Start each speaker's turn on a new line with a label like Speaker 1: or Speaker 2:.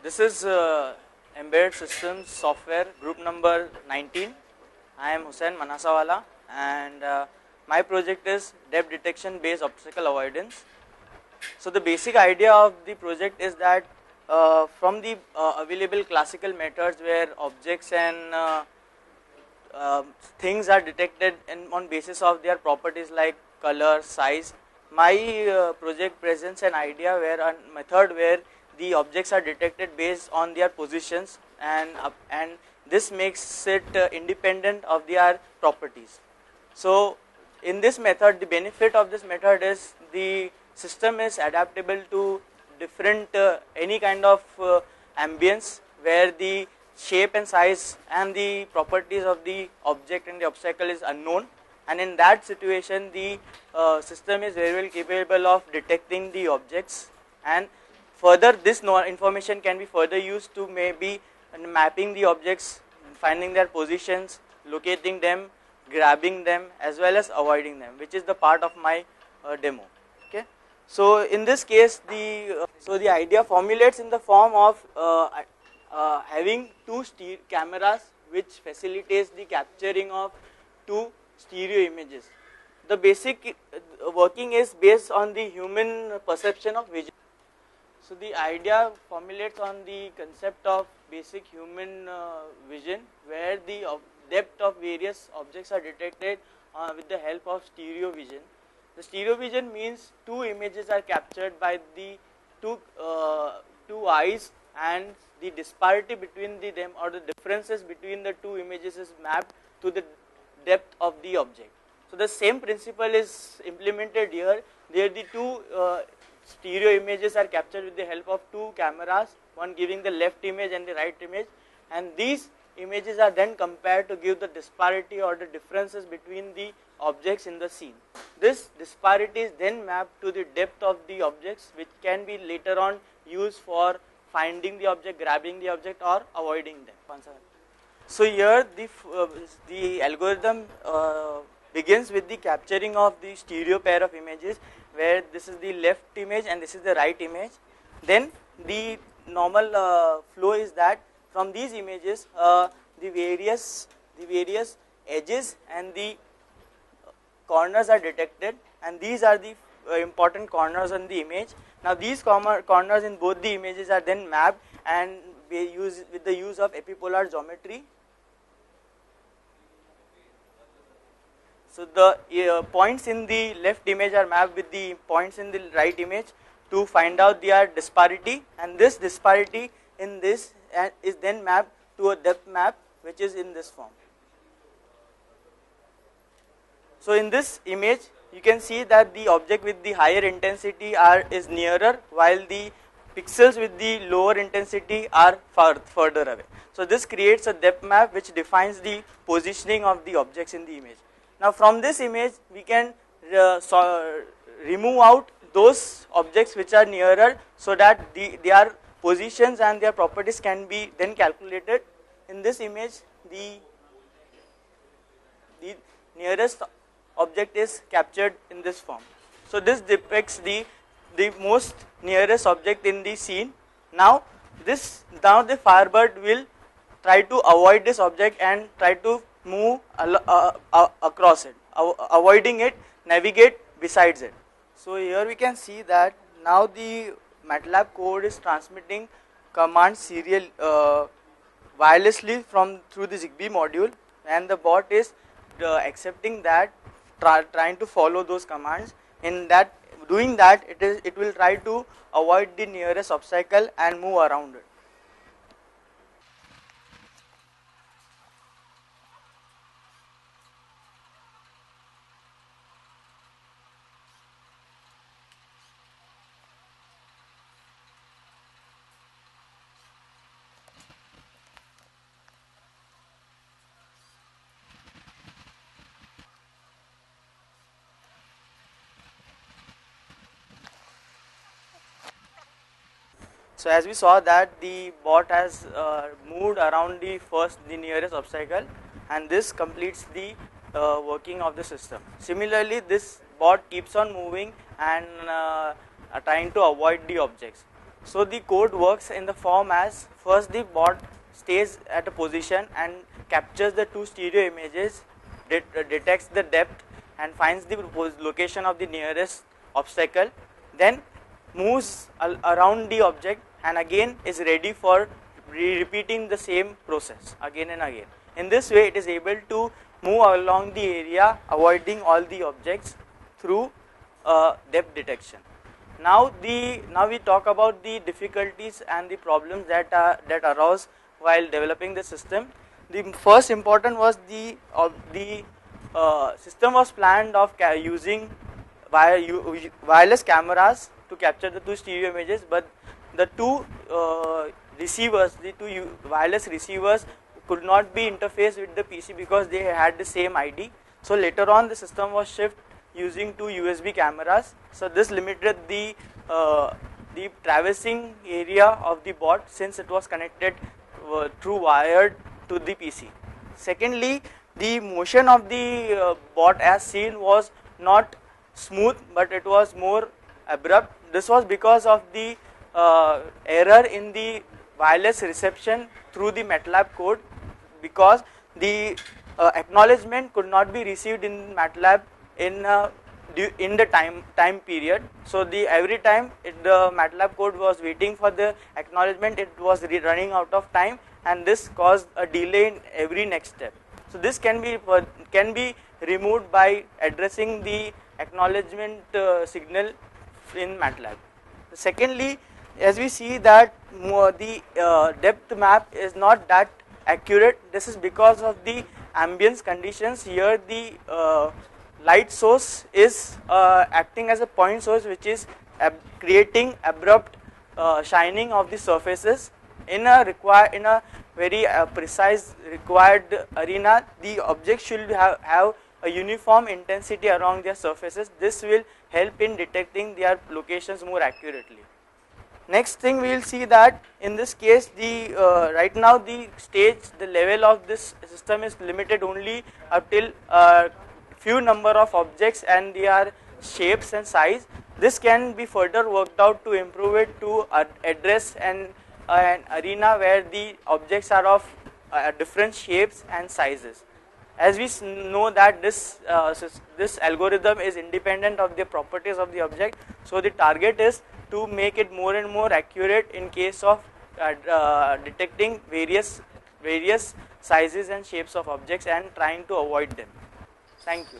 Speaker 1: This is Embedded Systems Software Group number 19. I am Hussain Manasawala, and my project is depth detection based obstacle avoidance. So the basic idea of the project is that from the available classical methods where objects and things are detected on basis of their properties like color, size, my project presents an idea where a method where the objects are detected based on their positions, and this makes it independent of their properties. So in this method, the benefit of this method is the system is adaptable to different any kind of ambience where the shape and size and the properties of the object and the obstacle is unknown, and in that situation the system is very well capable of detecting the objects, and further this information can be further used to maybe mapping the objects, finding their positions, locating them, grabbing them, as well as avoiding them, which is the part of my demo. Okay, so in this case the idea formulates in the form of having two cameras which facilitates the capturing of two stereo images. The basic working is based on the human perception of vision. So the idea formulates on the concept of basic human vision, where the depth of various objects are detected with the help of stereo vision. The stereo vision means two images are captured by the two eyes, and the disparity between them, or the differences between the two images, is mapped to the depth of the object. So the same principle is implemented here. There the two stereo images are captured with the help of two cameras, one giving the left image and the right image, and these images are then compared to give the disparity or the differences between the objects in the scene. This disparity is then mapped to the depth of the objects, which can be later on used for finding the object, grabbing the object, or avoiding them. So here the algorithm begins with the capturing of the stereo pair of images, where this is the left image and this is the right image. Then the normal flow is that from these images the various edges and the corners are detected, and these are the important corners on the image. Now these corners in both the images are then mapped and with the use of epipolar geometry. So the points in the left image are mapped with the points in the right image to find out their disparity, and this disparity in this is then mapped to a depth map, which is in this form. So in this image you can see that the object with the higher intensity is nearer, while the pixels with the lower intensity are further away. So this creates a depth map which defines the positioning of the objects in the image. Now from this image we can remove out those objects which are nearer, so that their positions and their properties can be then calculated. In this image the nearest object is captured in this form. So this depicts the most nearest object in the scene. Now the Firebird will try to avoid this object and try to move across it, avoiding it, navigate besides it. So here we can see that now the MATLAB code is transmitting commands serial wirelessly through the Zigbee module, and the bot is accepting that, trying to follow those commands. In that doing that, it will try to avoid the nearest obstacle and move around it. So as we saw that the bot has moved around the nearest obstacle, and this completes the working of the system. Similarly, this bot keeps on moving and trying to avoid the objects. So the code works in the form as, first the bot stays at a position and captures the two stereo images, detects the depth and finds the location of the nearest obstacle, then moves around the object and again is ready for repeating the same process again and again. In this way it is able to move along the area, avoiding all the objects through depth detection. Now we talk about the difficulties and the problems that arose while developing the system. The first important was the system was planned of using wireless cameras to capture the two stereo images, but the two receivers, the two wireless receivers could not be interfaced with the PC because they had the same ID. So later on the system was shifted using two USB cameras. So this limited the traversing area of the bot since it was connected through wired to the PC. Secondly, the motion of the bot as seen was not smooth, but it was more abrupt. This was because of the error in the wireless reception through the MATLAB code, because the acknowledgement could not be received in MATLAB in the time period. So every time the MATLAB code was waiting for the acknowledgement, it was running out of time, and this caused a delay in every next step. So this can be removed by addressing the acknowledgement signal in MATLAB. Secondly, as we see that the depth map is not that accurate. This is because of the ambience conditions. Here the light source is acting as a point source, which is creating abrupt shining of the surfaces. In a very precise required arena, the object should have a uniform intensity along their surfaces. This will help in detecting their locations more accurately. Next thing we will see that in this case, the right now the level of this system is limited only up till few number of objects and their shapes and size. This can be further worked out to improve it to address an arena where the objects are of different shapes and sizes. As we know that this algorithm is independent of the properties of the object, so the target is to make it more and more accurate in case of detecting various sizes and shapes of objects and trying to avoid them. Thank you.